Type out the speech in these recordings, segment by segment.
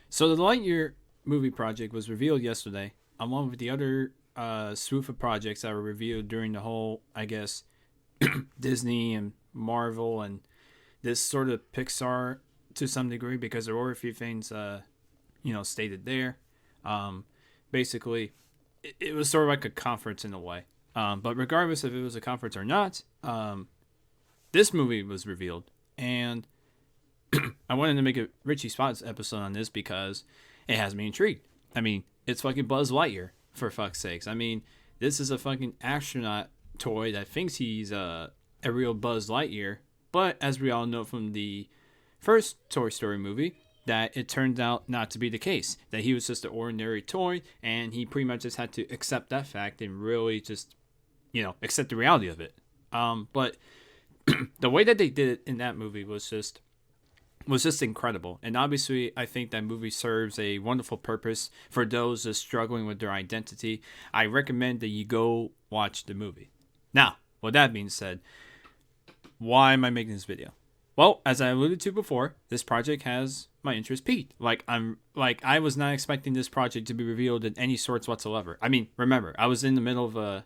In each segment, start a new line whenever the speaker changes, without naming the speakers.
So the Lightyear movie project was revealed yesterday, along with the other swoop of projects that were revealed during the whole, I guess, Disney and Marvel and this sort of Pixar to some degree, because there were a few things, stated there. Um, Basically, it was sort of like a conference in a way. But regardless if it was a conference or not, this movie was revealed, and I wanted to make a Richie Spots episode on this because it has me intrigued. I mean, it's fucking Buzz Lightyear, for fuck's sakes. I mean, this is a fucking astronaut toy that thinks he's a real Buzz Lightyear, but as we all know from the first Toy Story movie, that it turned out not to be the case. That he was just an ordinary toy, and he pretty much just had to accept that fact and really just, accept the reality of it. But the way that they did it in that movie was just incredible. And obviously, I think that movie serves a wonderful purpose for those just struggling with their identity. I recommend that you go watch the movie. Now, with that being said, why am I making this video? Well, as I alluded to before, this project has my interest peaked. I was not expecting this project to be revealed in any sorts whatsoever. I mean, remember, I was in the middle of the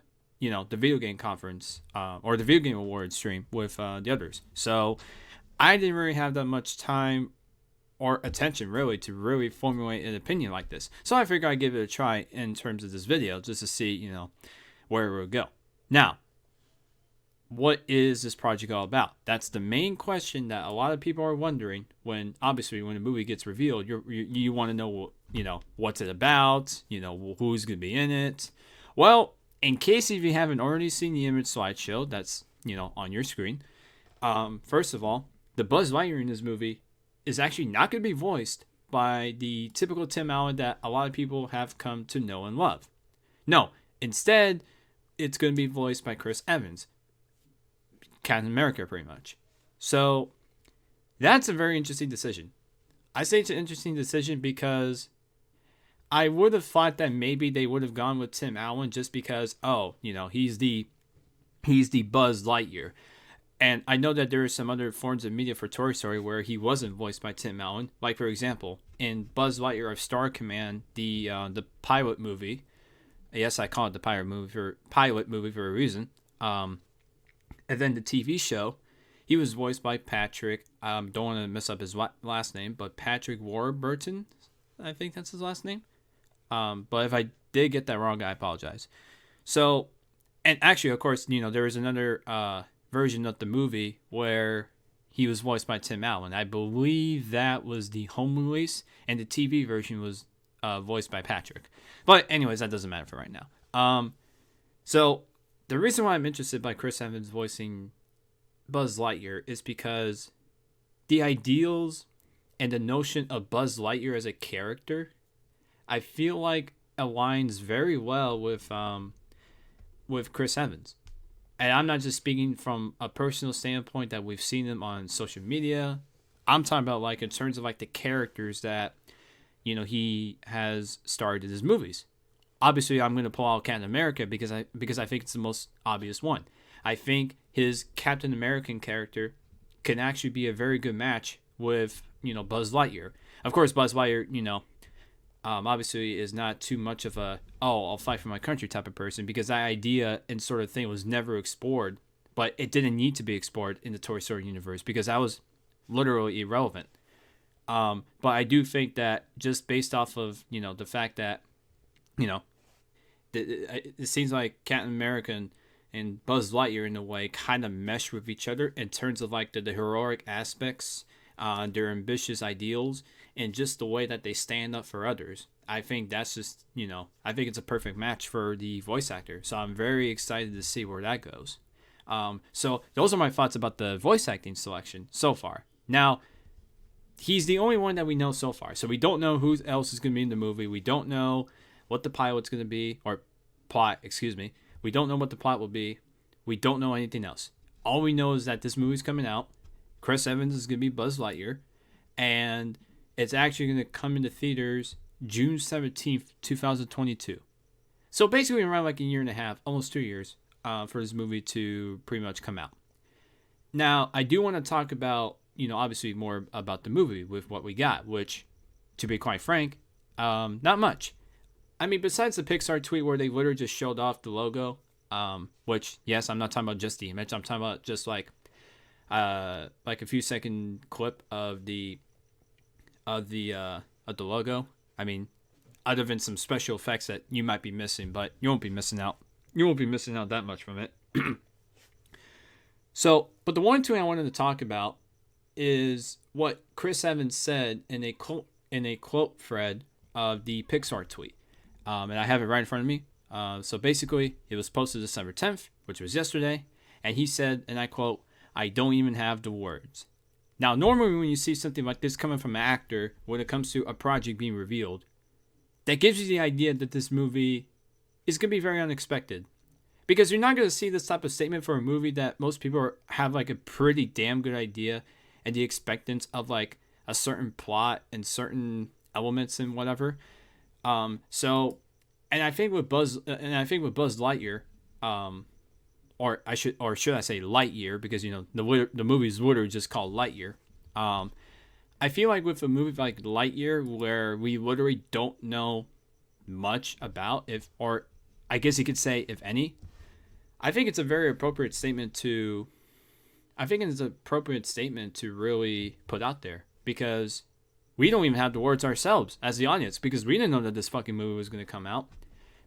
video game conference or the video game awards stream with the others. So I didn't really have that much time or attention really to really formulate an opinion like this. So I figured I'd give it a try in terms of this video just to see, where it would go. Now, what is this project all about? That's the main question that a lot of people are wondering when a movie gets revealed. You want to know, what's it about? Who's going to be in it? Well, in case if you haven't already seen the image slideshow that's, on your screen, first of all, the Buzz Lightyear in this movie is actually not going to be voiced by the typical Tim Allen that a lot of people have come to know and love. No, instead, it's going to be voiced by Chris Evans, Captain America, pretty much. So that's a very interesting decision. I say it's an interesting decision because I would have thought that maybe they would have gone with Tim Allen just because, he's the Buzz Lightyear. And I know that there are some other forms of media for Toy Story where he wasn't voiced by Tim Allen. Like, for example, in Buzz Lightyear of Star Command, the pilot movie. Yes, I call it the pilot movie for a reason. And then the TV show, he was voiced by Patrick. Don't want to mess up his last name, but Patrick Warburton, I think that's his last name. But if I did get that wrong, I apologize. So, and actually, of course, there was another version of the movie where he was voiced by Tim Allen. I believe that was the home release, and the TV version was voiced by Patrick. But anyways, that doesn't matter for right now. So the reason why I'm interested by Chris Evans voicing Buzz Lightyear is because the ideals and the notion of Buzz Lightyear as a character, I feel like aligns very well with Chris Evans. And I'm not just speaking from a personal standpoint that we've seen him on social media. I'm talking about like in terms of like the characters that he has starred in his movies. Obviously, I'm going to pull out Captain America because I think it's the most obvious one. I think his Captain American character can actually be a very good match with Buzz Lightyear. Of course, Buzz Lightyear obviously is not too much of a I'll fight for my country type of person, because that idea and sort of thing was never explored, but it didn't need to be explored in the Toy Story universe because that was literally irrelevant. But I do think that just based off of the fact that it seems like Captain America and Buzz Lightyear in a way kind of mesh with each other in terms of like the heroic aspects, their ambitious ideals, and just the way that they stand up for others. I think that's just, I think it's a perfect match for the voice actor. So I'm very excited to see where that goes. So those are my thoughts about the voice acting selection so far. Now, he's the only one that we know so far. So we don't know who else is going to be in the movie. We don't know what the pilot's going to be, or plot, excuse me. We don't know what the plot will be. We don't know anything else. All we know is that this movie's coming out. Chris Evans is going to be Buzz Lightyear. And it's actually going to come into theaters June 17th, 2022. So basically around like a year and a half, almost 2 years, for this movie to pretty much come out. Now, I do want to talk about, obviously more about the movie with what we got, which to be quite frank, not much. I mean, besides the Pixar tweet where they literally just showed off the logo, which yes, I'm not talking about just the image. I'm talking about just like a few second clip of the logo. I mean, other than some special effects that you might be missing, but you won't be missing out. You won't be missing out that much from it. So, but the one thing I wanted to talk about is what Chris Evans said in a quote thread of the Pixar tweet, and I have it right in front of me. So basically, it was posted December 10th, which was yesterday, and he said, and I quote, "I don't even have the words." Now, normally when you see something like this coming from an actor, when it comes to a project being revealed, that gives you the idea that this movie is going to be very unexpected. Because you're not going to see this type of statement for a movie that most people have like a pretty damn good idea and the expectance of like a certain plot and certain elements and whatever. So, and I think with Buzz Lightyear, or should I say Lightyear, because the movie's literally just called Lightyear. I feel like with a movie like Lightyear, where we literally don't know much about, or I guess you could say if any, I think it's a very appropriate statement to really put out there, because we don't even have the words ourselves as the audience, because we didn't know that this fucking movie was going to come out.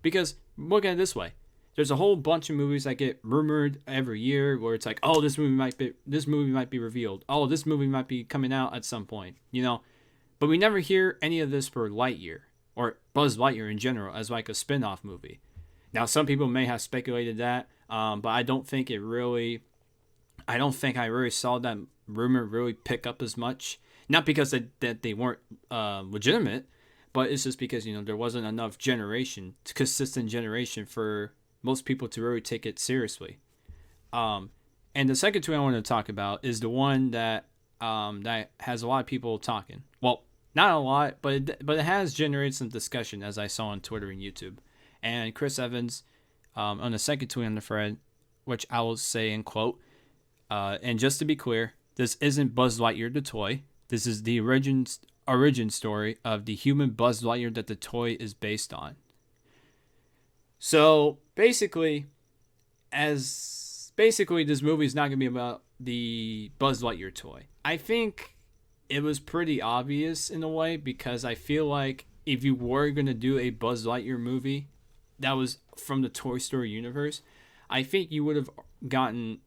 Because look at it this way. There's a whole bunch of movies that get rumored every year where it's like, oh, this movie might be revealed. Oh, this movie might be coming out at some point, But we never hear any of this for Lightyear, or Buzz Lightyear in general, as like a spin-off movie. Now, some people may have speculated that, but I don't think I really saw that rumor really pick up as much. Not because that they weren't legitimate, but it's just because there wasn't enough consistent generation for most people to really take it seriously. And the second tweet I want to talk about is the one that has a lot of people talking. Well, not a lot, but it has generated some discussion, as I saw on Twitter and YouTube. And Chris Evans, on the second tweet on the thread, which I will say in quote, and just to be clear, this isn't Buzz Lightyear the toy. This is the origin story of the human Buzz Lightyear that the toy is based on. So basically, this movie is not going to be about the Buzz Lightyear toy. I think it was pretty obvious in a way, because I feel like if you were going to do a Buzz Lightyear movie that was from the Toy Story universe, I think you would have gotten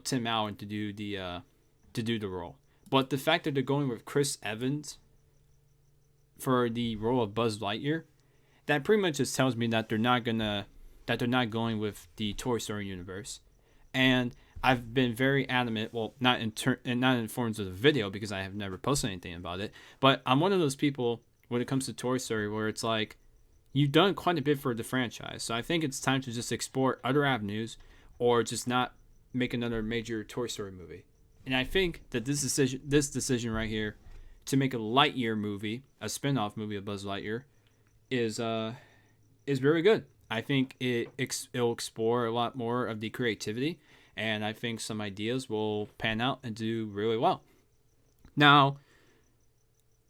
Tim Allen to do the role. But the fact that they're going with Chris Evans for the role of Buzz Lightyear, that pretty much just tells me that they're not going with the Toy Story universe. And I've been very adamant, well, not in forms of the video, because I have never posted anything about it, but I'm one of those people when it comes to Toy Story where it's like, you've done quite a bit for the franchise, so I think it's time to just explore other avenues, or just not make another major Toy Story movie. And I think that this decision right here to make a Lightyear movie, a spin-off movie of Buzz Lightyear, is very good. I think it'll explore a lot more of the creativity, and I think some ideas will pan out and do really well. Now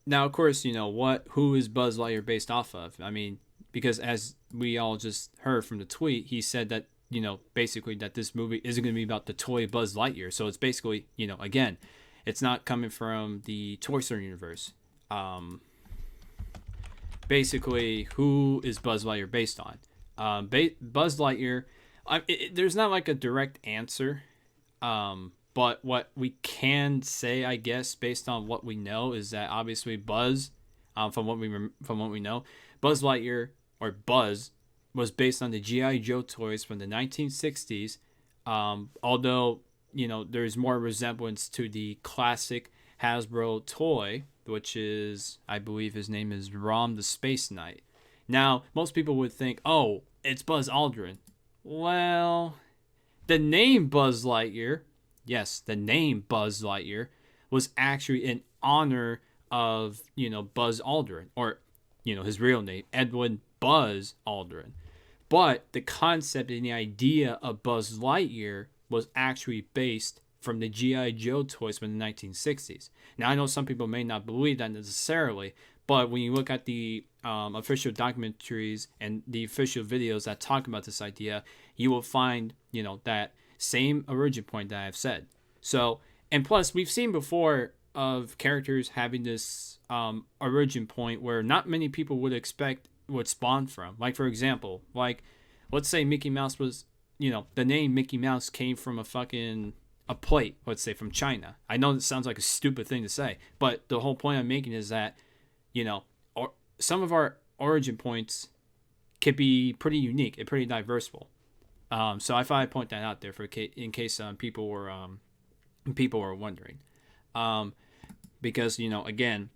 of course, who is Buzz Lightyear based off of? I mean, because as we all just heard from the tweet, he said that basically that this movie isn't going to be about the toy Buzz Lightyear. So it's basically, again, it's not coming from the Toy Story universe. Basically, who is Buzz Lightyear based on? Buzz Lightyear, there's not like a direct answer. But what we can say, I guess, based on what we know, is that obviously Buzz, from what we know, Buzz Lightyear, or Buzz, was based on the G.I. Joe toys from the 1960s. Although, there's more resemblance to the classic Hasbro toy, which is, I believe his name is Rom the Space Knight. Now, most people would think, oh, it's Buzz Aldrin. Well, the name Buzz Lightyear, yes, the name Buzz Lightyear was actually in honor of, Buzz Aldrin, or, his real name, Edwin Buzz Aldrin. But the concept and the idea of Buzz Lightyear was actually based from the G.I. Joe toys from the 1960s. Now, I know some people may not believe that necessarily, But when you look at the official documentaries and the official videos that talk about this idea, you will find, that same origin point that I've said. So, and plus, we've seen before of characters having this origin point where not many people would expect would spawn from. Like, for example, let's say Mickey Mouse was, the name Mickey Mouse came from a plate, let's say from China. I know this sounds like a stupid thing to say, but the whole point I'm making is that, or some of our origin points could be pretty unique and pretty diversifiable. So I thought I'd point that out there in case people were wondering. Because, again,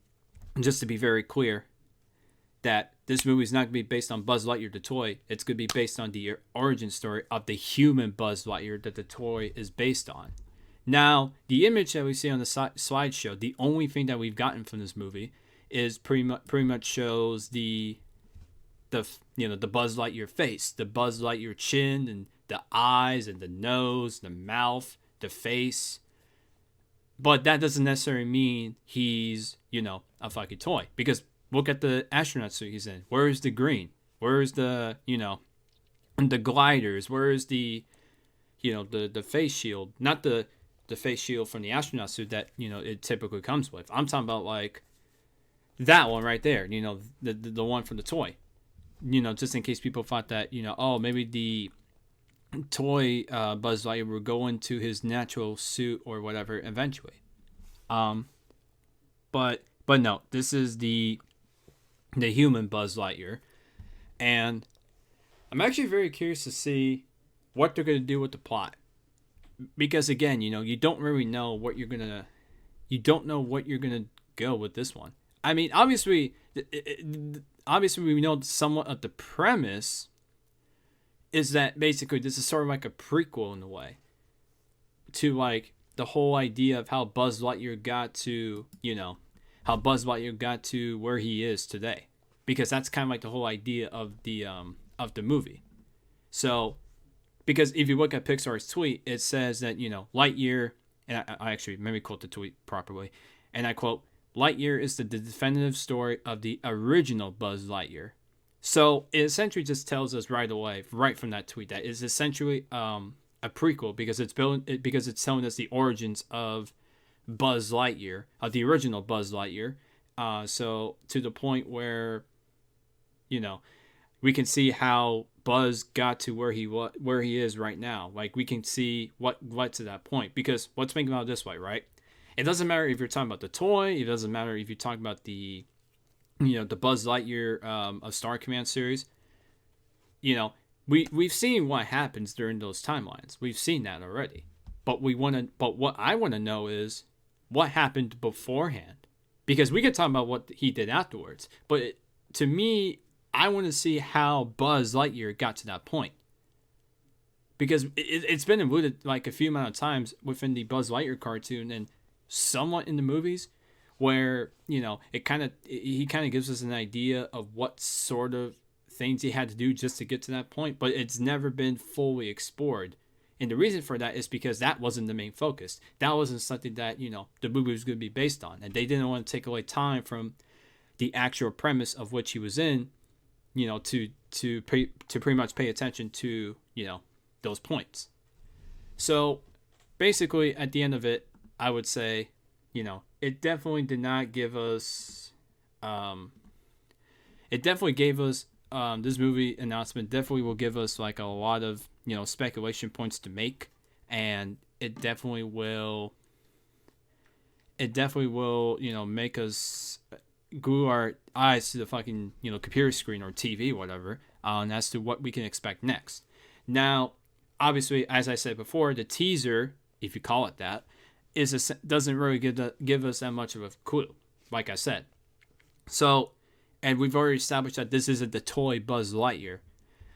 just to be very clear, that this movie is not going to be based on Buzz Lightyear the toy. It's going to be based on the origin story of the human Buzz Lightyear that the toy is based on. Now, the image that we see on the slideshow, the only thing that we've gotten from this movie is pretty much shows the Buzz Lightyear face, the Buzz Lightyear chin, and the eyes, and the nose, the mouth, the face. But that doesn't necessarily mean he's, a fucking toy. Because look at the astronaut suit he's in. Where's the green? Where's the, the gliders? Where's the, the face shield? Not the face shield from the astronaut suit that, it typically comes with. I'm talking about, like, that one right there. The one from the toy. Just in case people thought that, maybe the toy Buzz Lightyear will go into his natural suit or whatever eventually. But no, this is the human Buzz Lightyear, and I'm actually very curious to see what they're going to do with the plot, because again, you don't really know what you're gonna go with this one. I mean, obviously we know somewhat of the premise is that basically this is sort of like a prequel in a way to, like, the whole idea of how Buzz Lightyear got to where he is today, because that's kind of like the whole idea of the movie. So, because if you look at Pixar's tweet, it says that, Lightyear, and I actually, let me quote the tweet properly, and I quote, "Lightyear is the definitive story of the original Buzz Lightyear." So it essentially just tells us right away, right from that tweet, that it's essentially a prequel because it's telling us the origins of Buzz Lightyear, of the original Buzz Lightyear. So to the point where, we can see how Buzz got to where he is right now. Like, we can see what led to that point. Because let's think about it this way, right? It doesn't matter if you're talking about the toy. It doesn't matter if you're talking about the Buzz Lightyear of Star Command series. We've seen what happens during those timelines. We've seen that already. But what I want to know is what happened beforehand, because we could talk about what he did afterwards. But to me, I want to see how Buzz Lightyear got to that point, because it's been alluded like a few amount of times within the Buzz Lightyear cartoon and somewhat in the movies, where he kind of gives us an idea of what sort of things he had to do just to get to that point, but it's never been fully explored. And the reason for that is because that wasn't the main focus. That wasn't something that the movie was going to be based on, and they didn't want to take away time from the actual premise of which he was in, to pretty much pay attention to those points. So basically, at the end of it, I would say, it definitely did not give us. It definitely gave us this movie announcement. Definitely will give us like a lot of speculation points to make, and it definitely will. It definitely will make us glue our eyes to the fucking computer screen or TV, whatever, as to what we can expect next. Now, obviously, as I said before, the teaser, if you call it that, doesn't really give us that much of a clue, like I said. So, and we've already established that this isn't the toy Buzz Lightyear.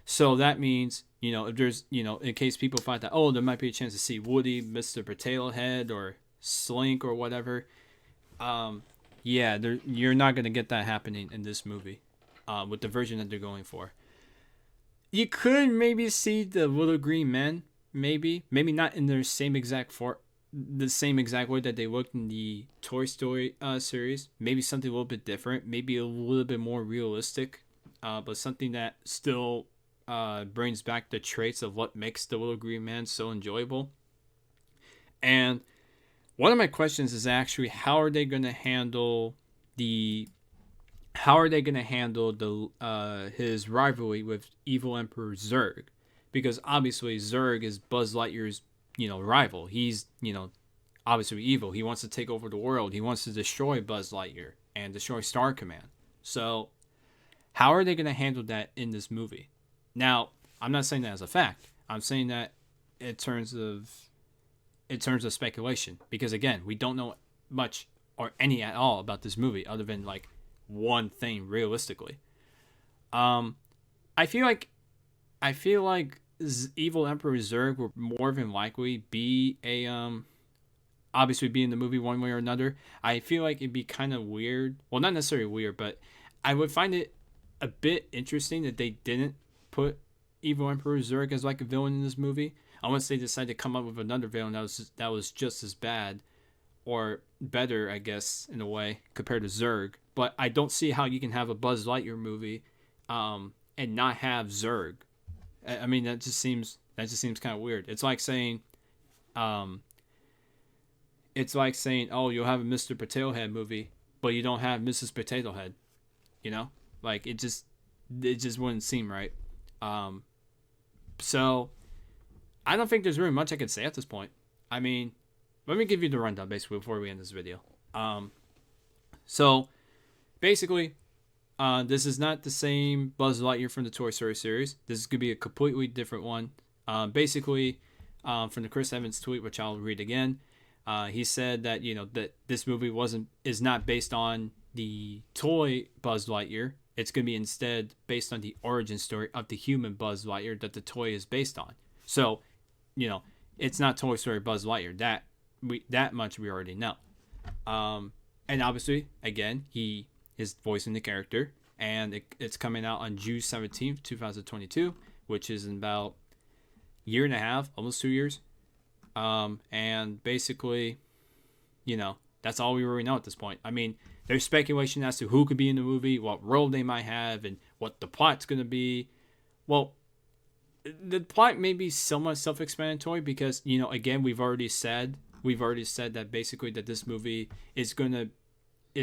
So that means, if there's, in case people find that, there might be a chance to see Woody, Mr. Potato Head, or Slink, or whatever. You're not going to get that happening in this movie, with the version that they're going for. You could maybe see the little green men, maybe not in their same exact the same exact way that they looked in the Toy Story series. Maybe something a little bit different, maybe a little bit more realistic, but something that still brings back the traits of what makes the Little Green Man so enjoyable. And one of my questions is actually how are they going to handle the his rivalry with evil Emperor Zurg, because obviously Zurg is Buzz Lightyear's rival. He's obviously evil. He wants to take over the world. He wants to destroy Buzz Lightyear and destroy Star Command. So how are they going to handle that in this movie? Now, I'm not saying that as a fact. I'm saying that in terms of speculation, because again, we don't know much or any at all about this movie other than like one thing realistically. I feel like evil Emperor Zurg will more than likely be a obviously be in the movie one way or another. I feel like it'd be kind of weird. Well, not necessarily weird, but I would find it a bit interesting that they didn't put evil Emperor Zurg as like a villain in this movie, unless they decide to come up with another villain that was just as bad or better, I guess, in a way compared to Zurg. But I don't see how you can have a Buzz Lightyear movie and not have Zurg. I mean, that just seems kind of weird. It's like saying, oh, you'll have a Mr. Potato Head movie, but you don't have Mrs. Potato Head. Like it just wouldn't seem right. So I don't think there's really much I can say at this point. I mean, let me give you the rundown basically before we end this video. So basically, this is not the same Buzz Lightyear from the Toy Story series. This is going to be a completely different one. Basically, from the Chris Evans tweet, which I'll read again, he said that that this movie is not based on the toy Buzz Lightyear. It's going to be instead based on the origin story of the human Buzz Lightyear that the toy is based on. So, it's not Toy Story Buzz Lightyear. That much we already know. And obviously, again, he is voicing the character, and it's coming out on June 17th, 2022, which is in about a year and a half, almost 2 years. And basically, that's all we really know at this point. I mean, there's speculation as to who could be in the movie, what role they might have, and what the plot's going to be. Well, the plot may be somewhat self-explanatory because, again, we've already said that basically that this movie is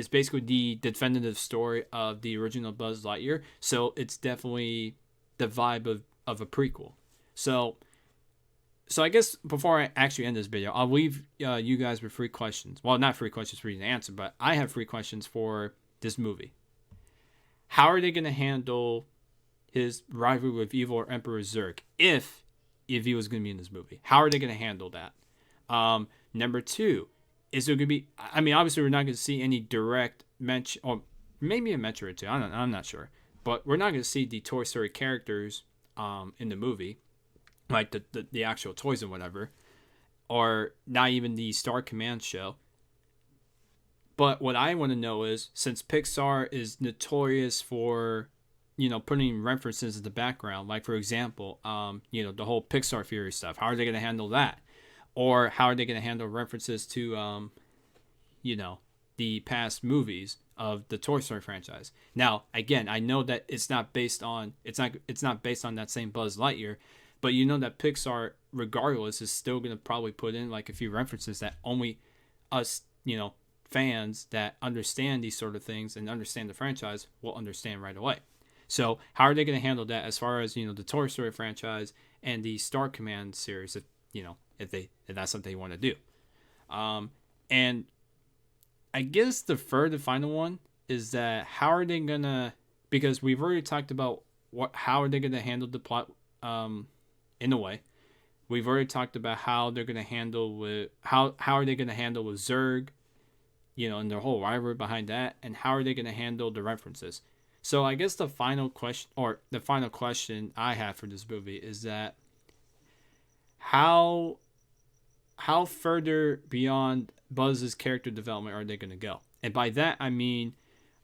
basically the definitive story of the original Buzz Lightyear. So it's definitely the vibe of a prequel. So I guess before I actually end this video, I'll leave you guys with 3 questions. Well, not 3 questions for you to answer, but I have 3 questions for this movie. How are they going to handle his rivalry with evil Emperor Zurg if he was going to be in this movie? How are they going to handle that? Number 2, is there going to be? I mean, obviously we're not going to see any direct mention, or maybe a mention or two. I'm not sure, but we're not going to see the Toy Story characters in the movie, like the actual toys and whatever, or not even the Star Command show. But what I want to know is, since Pixar is notorious for, putting references in the background, like for example, the whole Pixar Fury stuff. How are they going to handle that? Or how are they going to handle references to, the past movies of the Toy Story franchise? Now, again, I know that it's not based on that same Buzz Lightyear, but that Pixar, regardless, is still going to probably put in like a few references that only us, fans that understand these sort of things and understand the franchise will understand right away. So how are they going to handle that as far as, the Toy Story franchise and the Star Command series, if that's something they want to do? And I guess the third and final one is that how are they going to, because we've already talked about how are they going to handle the plot in a way. We've already talked about how they're going to handle with how are they going to handle with Zurg, and their whole rivalry behind that, and how are they going to handle the references. So I guess the final question I have for this movie is that how further beyond Buzz's character development are they going to go? And by that I mean,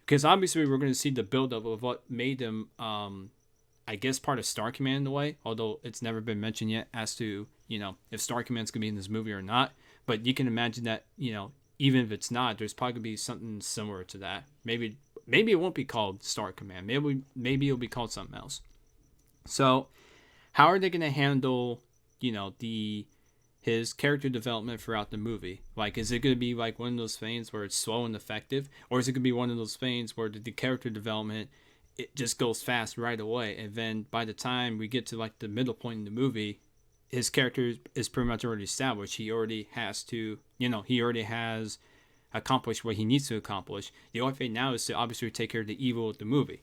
because obviously we're going to see the buildup of what made them, I guess, part of Star Command in a way, although it's never been mentioned yet as to, if Star Command's going to be in this movie or not. But you can imagine that, even if it's not, there's probably gonna be something similar to that. Maybe it won't be called Star Command. Maybe it'll be called something else. So how are they gonna handle, the his character development throughout the movie? Like, is it going to be like one of those things where it's slow and effective, or is it going to be one of those things where the character development, it just goes fast right away, and then by the time we get to like the middle point in the movie, his character is pretty much already established. He already has accomplished what he needs to accomplish. The only thing now is to obviously take care of the evil of the movie.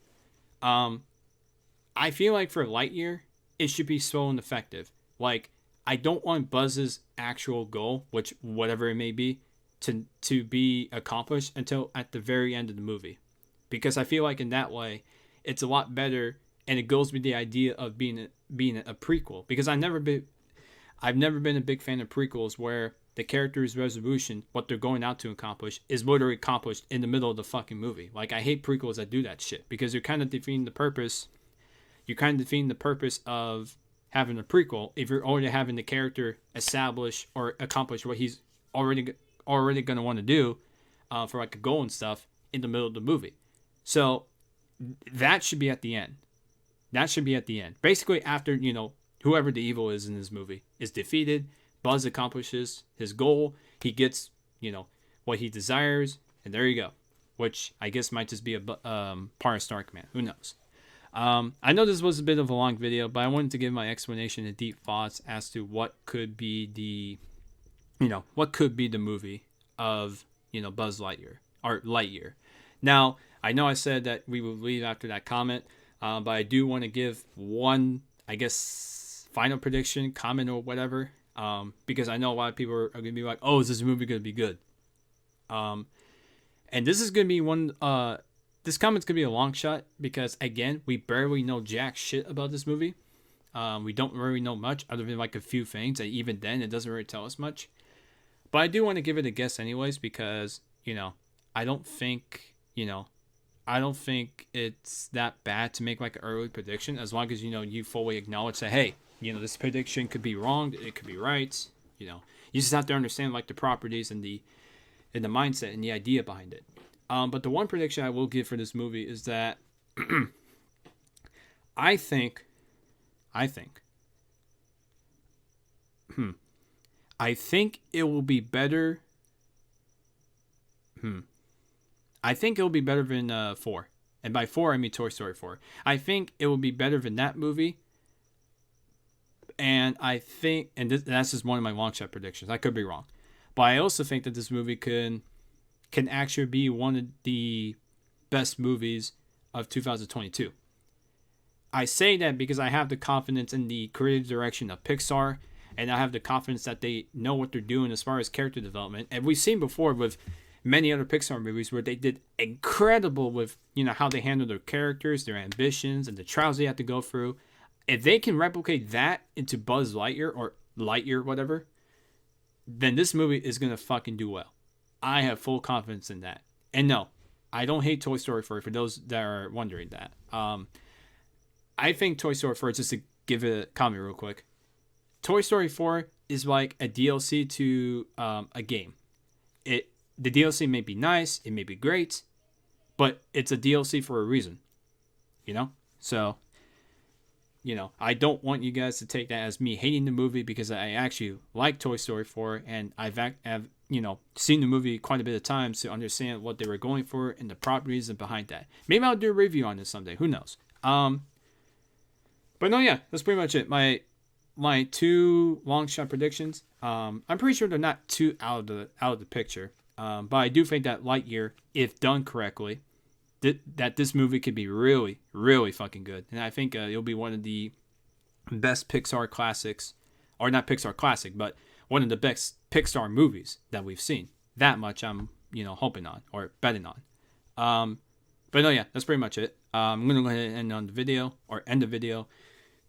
I feel like for Lightyear, it should be slow and effective. Like, I don't want Buzz's actual goal, which whatever it may be, to be accomplished until at the very end of the movie, because I feel like in that way, it's a lot better, and it goes with the idea of being a prequel. Because I've never been a big fan of prequels where the character's resolution, what they're going out to accomplish, is literally accomplished in the middle of the fucking movie. Like, I hate prequels that do that shit, because you're kind of defeating the purpose. You're kind of defeating the purpose of having a prequel if you're already having the character establish or accomplish what he's already going to want to do for like a goal and stuff in the middle of the movie. So that should be at the end. That should be at the end. Basically, after, whoever the evil is in this movie is defeated, Buzz accomplishes his goal. He gets, what he desires, and there you go. Which I guess might just be a part of Star Command. Who knows? I know this was a bit of a long video, but I wanted to give my explanation and deep thoughts as to what could be the movie of, Buzz Lightyear or Lightyear. Now, I know I said that we would leave after that comment, but I do want to give one, I guess, final prediction, comment or whatever, because I know a lot of people are going to be like, oh, is this movie going to be good? And this is going to be one, this comment's going to be a long shot because, again, we barely know jack shit about this movie. We don't really know much other than like a few things. And even then, it doesn't really tell us much. But I do want to give it a guess anyways because, I don't think it's that bad to make like an early prediction as long as, you fully acknowledge that, hey, this prediction could be wrong. It could be right. You just have to understand like the properties and the mindset and the idea behind it. But the one prediction I will give for this movie is that I think it will be better. I think it will be better than 4. And by 4, I mean Toy Story 4. I think it will be better than that movie. And I think, that's just one of my long shot predictions. I could be wrong. But I also think that this movie can actually be one of the best movies of 2022. I say that because I have the confidence in the creative direction of Pixar, and I have the confidence that they know what they're doing as far as character development. And we've seen before with many other Pixar movies where they did incredible with, how they handle their characters, their ambitions, and the trials they have to go through. If they can replicate that into Buzz Lightyear or Lightyear, whatever, then this movie is going to fucking do well. I have full confidence in that. And no, I don't hate Toy Story 4 for those that are wondering that. I think Toy Story 4, just to give it a comment real quick, Toy Story 4 is like a DLC to a game. The DLC may be nice, it may be great, but it's a DLC for a reason. So, I don't want you guys to take that as me hating the movie because I actually like Toy Story 4 and I've seen the movie quite a bit of times to understand what they were going for and the properties and behind that. Maybe I'll do a review on this someday. Who knows? But no, yeah, that's pretty much it. My 2 long shot predictions. I'm pretty sure they're not too out of the picture. But I do think that Lightyear, if done correctly, that this movie could be really, really fucking good. And I think it'll be one of the best Pixar classics, or not Pixar classic, but one of the best Pixar movies that we've seen. That much I'm, hoping on or betting on. But no, yeah, that's pretty much it. I'm going to go ahead and end the video.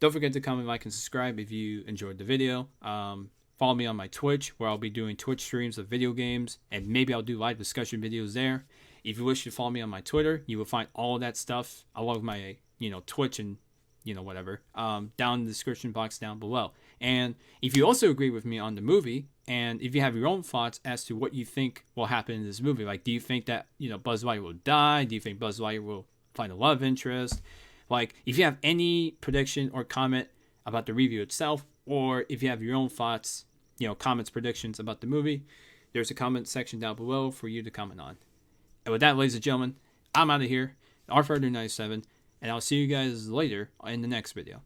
Don't forget to comment, like, and subscribe if you enjoyed the video. Follow me on my Twitch, where I'll be doing Twitch streams of video games, and maybe I'll do live discussion videos there. If you wish to follow me on my Twitter, you will find all of that stuff, along with my, Twitch and, whatever, down in the description box down below. And if you also agree with me on the movie, and if you have your own thoughts as to what you think will happen in this movie, like, do you think that, Buzz Lightyear will die? Do you think Buzz Lightyear will find a love interest? Like, if you have any prediction or comment about the review itself, or if you have your own thoughts, comments, predictions about the movie, there's a comment section down below for you to comment on. And with that, ladies and gentlemen, I'm out of here, R97, and I'll see you guys later in the next video.